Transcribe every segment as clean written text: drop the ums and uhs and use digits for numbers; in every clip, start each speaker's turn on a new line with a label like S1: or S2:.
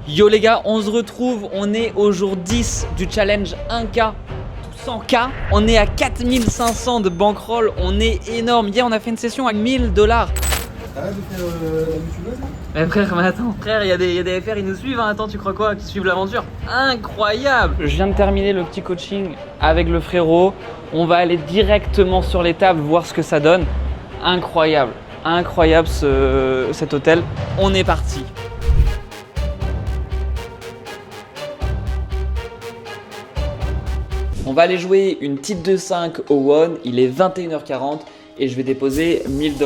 S1: Yo les gars, on se retrouve, on est au jour 10 du challenge 1K 100K. On est à 4500 de bankroll, on est énorme. Hier on a fait une session à 1000 $.
S2: Arrête de faire la youtubeuse là.
S1: Mais frère, mais attends, frère, il y a des FR, ils nous suivent, hein. Attends, tu crois quoi? Qu'ils suivent l'aventure? Incroyable! Je viens de terminer le petit coaching avec le frérot. On va aller directement sur les tables, voir ce que ça donne. Incroyable, incroyable cet hôtel. On est parti. On va aller jouer une petite 2-5 au One, il est 21h40 et je vais déposer 1000 $.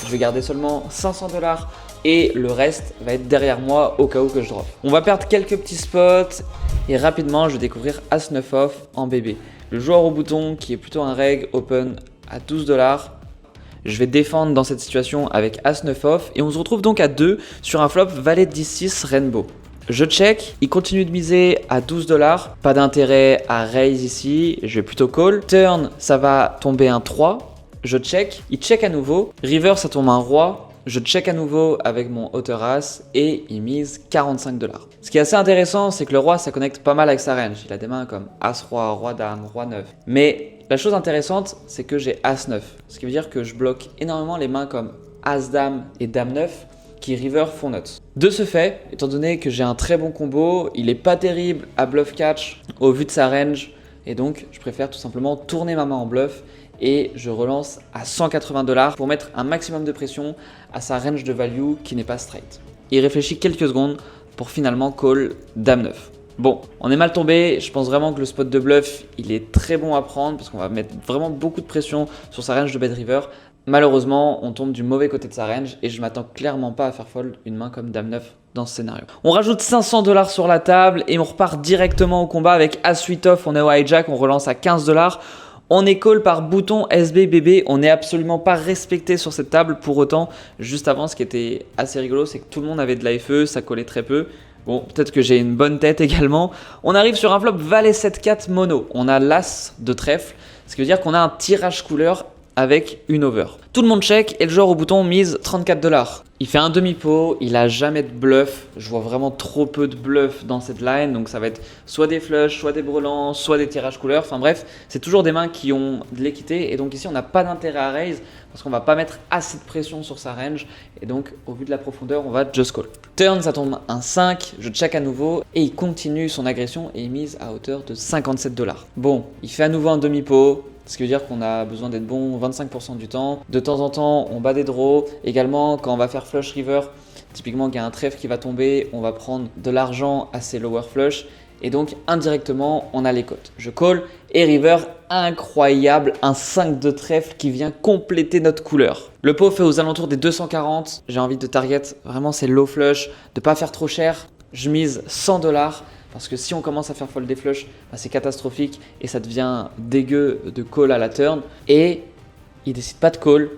S1: Je vais garder seulement 500 $ et le reste va être derrière moi au cas où que je drop. On va perdre quelques petits spots et rapidement je vais découvrir As-9 off en bébé. Le joueur au bouton qui est plutôt un reg open à 12 $. Je vais défendre dans cette situation avec As-9 off et on se retrouve donc à 2 sur un flop Valet 10-6 Rainbow. Je check, il continue de miser à 12 $, pas d'intérêt à raise ici, je vais plutôt call. Turn, ça va tomber un 3, je check, il check à nouveau. River, ça tombe un roi, je check à nouveau avec mon hauteur as et il mise 45 $. Ce qui est assez intéressant, c'est que le roi, ça connecte pas mal avec sa range. Il a des mains comme As-Roi, Roi-Dame, Roi-9. Mais la chose intéressante, c'est que j'ai As-9, ce qui veut dire que je bloque énormément les mains comme As-Dame et Dame-9, qui river font nuts. De ce fait, étant donné que j'ai un très bon combo, il est pas terrible à bluff catch au vu de sa range et donc je préfère tout simplement tourner ma main en bluff et je relance à 180 $ pour mettre un maximum de pression à sa range de value qui n'est pas straight. Il réfléchit quelques secondes pour finalement call Dame 9. Bon, on est mal tombé, je pense vraiment que le spot de bluff il est très bon à prendre parce qu'on va mettre vraiment beaucoup de pression sur sa range de bet river. Malheureusement, on tombe du mauvais côté de sa range et je m'attends clairement pas à faire fold une main comme Dame 9 dans ce scénario. On rajoute 500 $ sur la table et on repart directement au combat avec As-8 off, on est au hijack, on relance à 15 $. On est call par bouton SB bébé, on n'est absolument pas respecté sur cette table. Pour autant, juste avant, ce qui était assez rigolo, c'est que tout le monde avait de l'AFE, ça collait très peu. Bon, peut-être que j'ai une bonne tête également. On arrive sur un flop Valet 7-4 mono. On a l'As de trèfle, ce qui veut dire qu'on a un tirage couleur avec une over. Tout le monde check et le joueur au bouton mise 34 $. Il fait un demi-pot, il a jamais de bluff. Je vois vraiment trop peu de bluff dans cette line, donc ça va être soit des flushs, soit des brelans, soit des tirages couleurs. Enfin bref, c'est toujours des mains qui ont de l'équité et donc ici on n'a pas d'intérêt à raise parce qu'on va pas mettre assez de pression sur sa range et donc au vu de la profondeur, on va just call. Turn, ça tombe un 5, je check à nouveau et il continue son agression et il mise à hauteur de 57 $. Bon, il fait à nouveau un demi-pot. Ce qui veut dire qu'on a besoin d'être bon 25% du temps. De temps en temps, on bat des draws. Également, quand on va faire flush river, typiquement, il y a un trèfle qui va tomber, on va prendre de l'argent à ses lower flush. Et donc, indirectement, on a les cotes. Je call et river, incroyable, un 5 de trèfle qui vient compléter notre couleur. Le pot fait aux alentours des 240. J'ai envie de target, vraiment, c'est low flush, de pas faire trop cher. Je mise 100 $. Parce que si on commence à faire fold des flushs, bah c'est catastrophique et ça devient dégueu de call à la turn. Et il décide pas de call,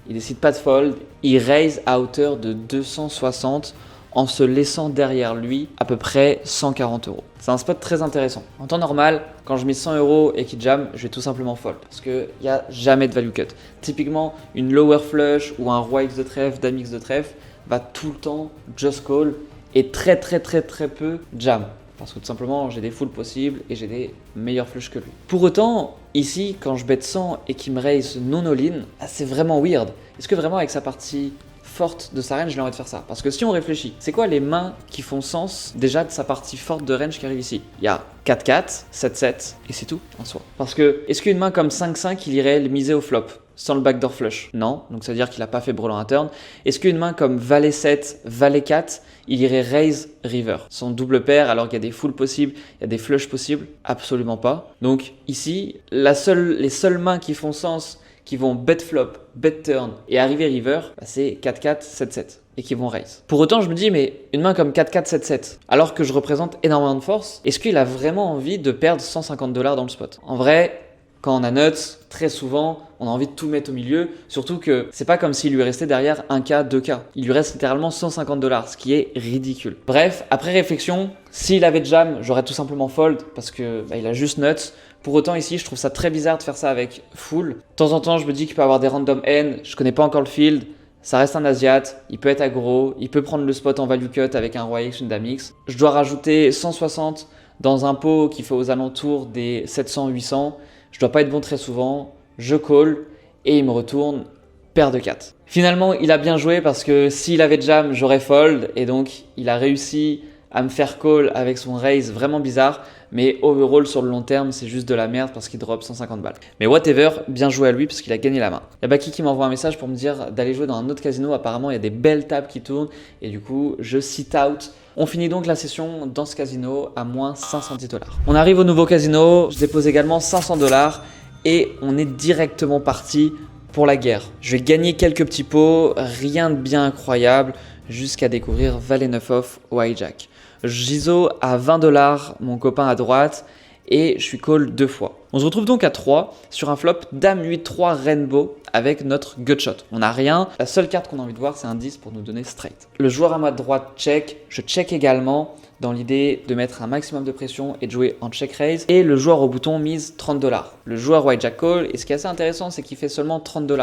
S1: il décide pas de fold, il raise à hauteur de 260 en se laissant derrière lui à peu près 140 €. C'est un spot très intéressant. En temps normal, quand je mise 100 € et qu'il jam, je vais tout simplement fold parce qu'il n'y a jamais de value cut. Typiquement, une lower flush ou un roi X de trèfle, dame X de trèfle va tout le temps just call et très peu jam. Parce que tout simplement, j'ai des fulls possibles et j'ai des meilleurs flushs que lui. Pour autant, ici, quand je bet 100 et qu'il me raise non all-in, c'est vraiment weird. Est-ce que vraiment avec sa partie forte de sa range, j'ai envie de faire ça? Parce que si on réfléchit, c'est quoi les mains qui font sens déjà de sa partie forte de range qui arrive ici? Il y a 4-4, 7-7 et c'est tout en soi. Parce que est-ce qu'une main comme 5-5, il irait le miser au flop sans le backdoor flush? Non, donc ça veut dire qu'il n'a pas fait brelan à turn. Est-ce qu'une main comme Valet 7, Valet 4, il irait raise river son double paire alors qu'il y a des fulls possibles, il y a des flushs possibles? Absolument pas. Donc ici, les seules mains qui font sens, qui vont bet flop, bet turn et arriver river, bah c'est 4-4, 7-7 et qui vont raise. Pour autant, je me dis, mais une main comme 4-4, 7-7, alors que je représente énormément de force, est-ce qu'il a vraiment envie de perdre 150 $ dans le spot? En vrai, quand on a nuts, très souvent, on a envie de tout mettre au milieu. Surtout que c'est pas comme s'il lui restait derrière 1K, 2K. Il lui reste littéralement 150 $, ce qui est ridicule. Bref, après réflexion, s'il avait jam, j'aurais tout simplement fold parce que il a juste nuts. Pour autant, ici, je trouve ça très bizarre de faire ça avec full. De temps en temps, je me dis qu'il peut avoir des random N. Je connais pas encore le field. Ça reste un Asiat, il peut être aggro, il peut prendre le spot en value cut avec un Roi X, une Dame X. Je dois rajouter 160 dans un pot qui fait aux alentours des 700-800. Je dois pas être bon très souvent, je call et il me retourne paire de 4. Finalement, il a bien joué parce que s'il avait jam, j'aurais fold et donc il a réussi à me faire call avec son raise vraiment bizarre. Mais overall, sur le long terme, c'est juste de la merde parce qu'il drop 150 balles. Mais whatever, bien joué à lui parce qu'il a gagné la main. Il y a Baki qui m'envoie un message pour me dire d'aller jouer dans un autre casino. Apparemment, il y a des belles tables qui tournent et du coup, je sit out. On finit donc la session dans ce casino à moins 510 $. On arrive au nouveau casino, je dépose également 500 $ et on est directement parti pour la guerre. Je vais gagner quelques petits pots, rien de bien incroyable, jusqu'à découvrir Valet 9 off au hijack. J'ISO à 20 $, mon copain à droite, et je suis call 2 fois. On se retrouve donc à 3 sur un flop Dame 8-3 Rainbow avec notre gutshot. On n'a rien, la seule carte qu'on a envie de voir c'est un 10 pour nous donner straight. Le joueur à ma droite check, je check également dans l'idée de mettre un maximum de pression et de jouer en check raise. Et le joueur au bouton mise 30 $. Le joueur hijack call, et ce qui est assez intéressant c'est qu'il fait seulement 30 $.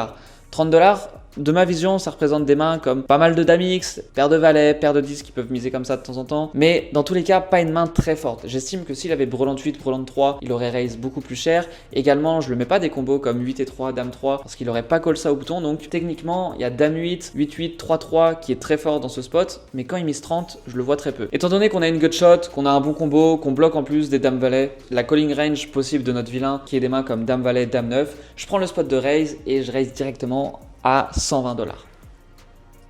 S1: 30 $, de ma vision, ça représente des mains comme pas mal de Dame X, paire de valets, paire de 10 qui peuvent miser comme ça de temps en temps. Mais dans tous les cas, pas une main très forte. J'estime que s'il avait brelante 8, brelante 3, il aurait raise beaucoup plus cher. Également, je le mets pas des combos comme 8 et 3, Dame 3, parce qu'il aurait pas call ça au bouton. Donc techniquement, il y a Dame 8, 8-8, 3-3 qui est très fort dans ce spot. Mais quand il mise 30, je le vois très peu. Étant donné qu'on a une gutshot, qu'on a un bon combo, qu'on bloque en plus des Dame valets, la calling range possible de notre vilain qui est des mains comme Dame valet, Dame 9, je prends le spot de raise et je raise directement à 120 $.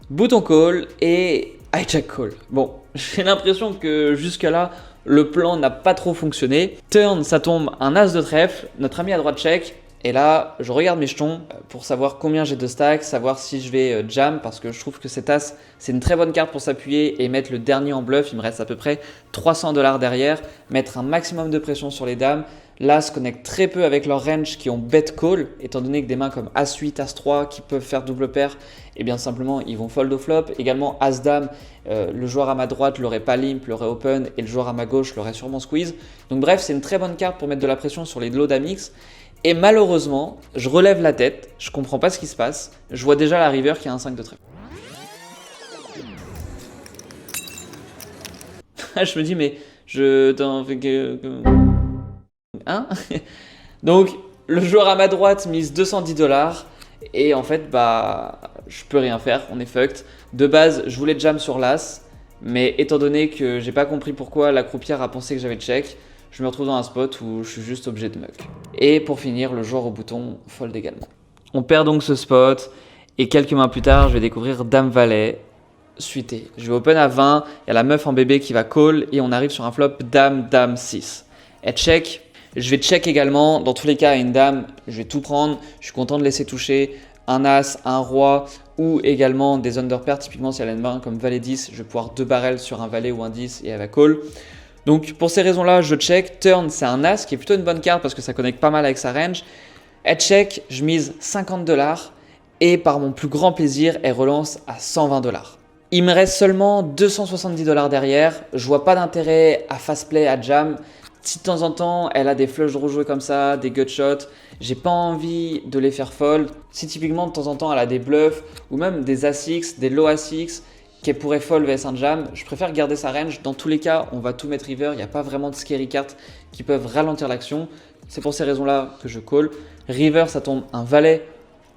S1: Bouton call et hijack call. Bon, j'ai l'impression que jusque là, le plan n'a pas trop fonctionné. Turn, ça tombe un as de trèfle, notre ami à droite check. Et là, je regarde mes jetons pour savoir combien j'ai de stacks, savoir si je vais jam parce que je trouve que cet as, c'est une très bonne carte pour s'appuyer et mettre le dernier en bluff. Il me reste à peu près 300 $ derrière, mettre un maximum de pression sur les dames. L'as connecte très peu avec leur range qui ont bet call, étant donné que des mains comme As-8, As-3 qui peuvent faire double paire, et bien simplement ils vont fold au flop. Également As-Dame, le joueur à ma droite l'aurait pas limp, l'aurait open et le joueur à ma gauche l'aurait sûrement squeeze. Donc bref, c'est une très bonne carte pour mettre de la pression sur les low Dame X. Et malheureusement, je relève la tête, je comprends pas ce qui se passe, je vois déjà la river qui a un 5 de trèfle. Je me dis mais je t'en fais que... Hein. Donc le joueur à ma droite mise 210 $ et en fait bah je peux rien faire, on est fucked. De base je voulais jam sur l'as, mais étant donné que j'ai pas compris pourquoi la croupière a pensé que j'avais check, je me retrouve dans un spot où je suis juste obligé de muck. Et pour finir, le joueur au bouton fold également. On perd donc ce spot et quelques mains plus tard je vais découvrir Dame valet suité. Je vais open à 20, il y a la meuf en bébé qui va call et on arrive sur un flop Dame Dame 6. Elle check. Je vais check également, dans tous les cas à une dame, je vais tout prendre, je suis content de laisser toucher un as, un roi ou également des underpairs, typiquement si elle a une main comme valet 10, je vais pouvoir 2 barrels sur un valet ou un 10 et elle va call. Donc pour ces raisons là, je check, turn c'est un as qui est plutôt une bonne carte parce que ça connecte pas mal avec sa range. Elle check, je mise 50 $ et par mon plus grand plaisir, elle relance à 120 $. Il me reste seulement 270 $ derrière, je vois pas d'intérêt à fast play, à jam. Si de temps en temps, elle a des flushs rejoués comme ça, des gutshots, j'ai pas envie de les faire fold. Si typiquement de temps en temps, elle a des bluffs ou même des As-X, des low As-X qu'elle pourrait fold vs un jam, je préfère garder sa range. Dans tous les cas, on va tout mettre river, il n'y a pas vraiment de scary cards qui peuvent ralentir l'action. C'est pour ces raisons-là que je call. River, ça tombe un valet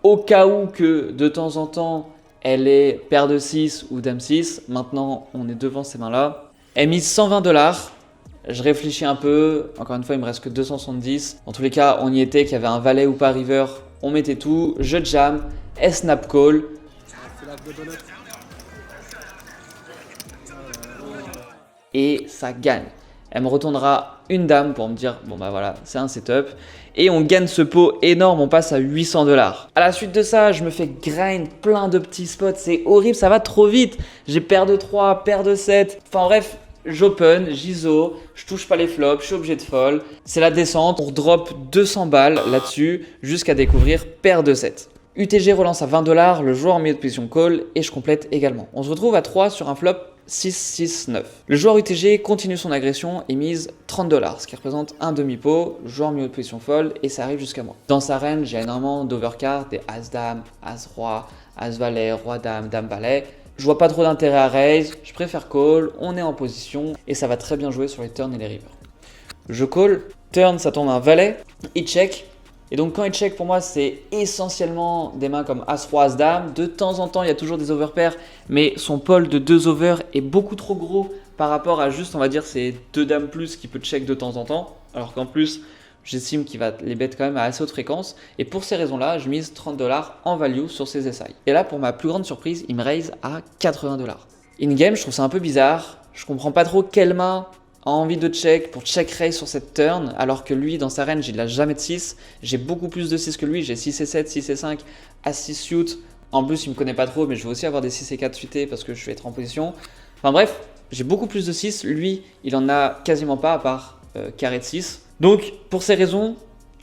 S1: au cas où que de temps en temps, elle est paire de 6 ou dame 6. Maintenant, on est devant ces mains-là. Elle mise 120 $. Je réfléchis un peu, encore une fois il me reste que 270. Dans tous les cas on y était, qu'il y avait un valet ou pas river, on mettait tout, je jam, elle snap call. Et ça gagne. Elle me retournera une dame pour me dire bon bah voilà c'est un setup. Et on gagne ce pot énorme, on passe à 800 $. À la suite de ça, je me fais grind plein de petits spots, c'est horrible, ça va trop vite. J'ai paire de 3, paire de 7, enfin bref. J'open, j'ISO, je touche pas les flops, je suis obligé de fold. C'est la descente, on drop 200 balles là-dessus jusqu'à découvrir paire de 7. UTG relance à 20 $, le joueur en milieu de position call et je complète également. On se retrouve à 3 sur un flop 6-6-9. Le joueur UTG continue son agression et mise 30 $, ce qui représente un demi-pot, joueur en milieu de position fold et ça arrive jusqu'à moi. Dans sa range, j'ai énormément d'overcards, des As-Dame, As-Roi, As-Valet, Roi-Dame, Dame-Valet. Je vois pas trop d'intérêt à raise, je préfère call, on est en position et ça va très bien jouer sur les turns et les rivers. Je call, turn ça tombe un Valet, il check. Et donc quand il check pour moi c'est essentiellement des mains comme As-Roi, As-Dame. De temps en temps il y a toujours des overpairs mais son pole de 2 over est beaucoup trop gros par rapport à juste on va dire ces 2 dames plus qui peut check de temps en temps. Alors qu'en plus j'estime qu'il va les bet quand même à assez haute fréquence. Et pour ces raisons là je mise 30 $ en value sur ces SI. Et là pour ma plus grande surprise il me raise à 80 $. In game je trouve ça un peu bizarre. Je comprends pas trop quelle main a envie de check pour check raise sur cette turn alors que lui dans sa range il a jamais de 6. J'ai beaucoup plus de 6 que lui, j'ai 6 et 7, 6 et 5, As 6 suit. En plus il me connaît pas trop mais je vais aussi avoir des 6 et 4 suités parce que je vais être en position. Enfin bref, j'ai beaucoup plus de 6, lui il en a quasiment pas à part carré de 6. Donc pour ces raisons,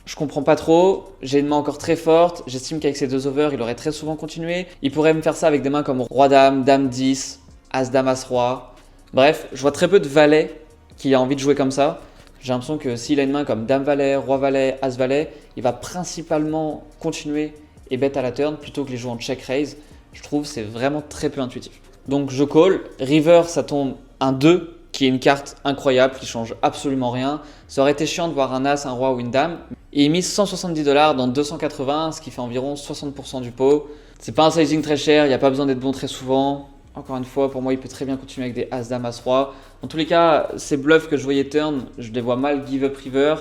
S1: je comprends pas trop, j'ai une main encore très forte, j'estime qu'avec ces 2 overs il aurait très souvent continué. Il pourrait me faire ça avec des mains comme Roi-Dame, Dame-10, As-Dame, As-Roi. Bref, je vois très peu de valets qui a envie de jouer comme ça. J'ai l'impression que s'il a une main comme Dame-Valet, Roi-Valet, As-Valet, il va principalement continuer et bet à la turn plutôt que les jouer en check-raise. Je trouve que c'est vraiment très peu intuitif. Donc je call, river ça tombe un 2 qui est une carte incroyable qui change absolument rien. Ça aurait été chiant de voir un As, un Roi ou une Dame. Et il mise 170 $ dans 280, ce qui fait environ 60% du pot. C'est pas un sizing très cher, il n'y a pas besoin d'être bon très souvent. Encore une fois, pour moi, il peut très bien continuer avec des As-Dame, As-Roi. Dans tous les cas, ces bluffs que je voyais turn, je les vois mal give-up river.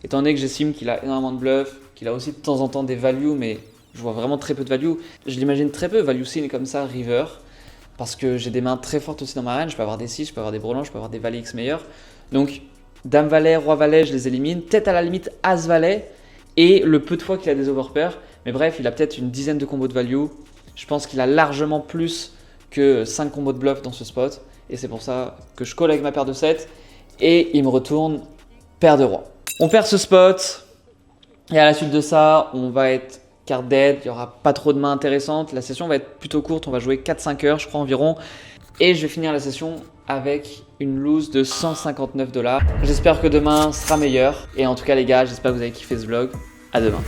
S1: Étant donné que j'estime qu'il a énormément de bluffs, qu'il a aussi de temps en temps des values, mais je vois vraiment très peu de value. Je l'imagine très peu value sin comme ça, river. Parce que j'ai des mains très fortes aussi dans ma range. Je peux avoir des 6, je peux avoir des brelans, je peux avoir des valets X meilleurs. Donc, Dame-Valet, Roi-Valet, je les élimine. Peut-être à la limite As-Valet. Et le peu de fois qu'il a des overpairs. Mais bref, il a peut-être une dizaine de combos de value. Je pense qu'il a largement plus que 5 combos de bluff dans ce spot. Et c'est pour ça que je call avec ma paire de 7. Et il me retourne paire de roi. On perd ce spot. Et à la suite de ça, on va être card dead. Il n'y aura pas trop de mains intéressantes. La session va être plutôt courte. On va jouer 4-5 heures, je crois environ. Et je vais finir la session avec une lose de 159 $. J'espère que demain sera meilleur. Et en tout cas les gars, j'espère que vous avez kiffé ce vlog. À demain.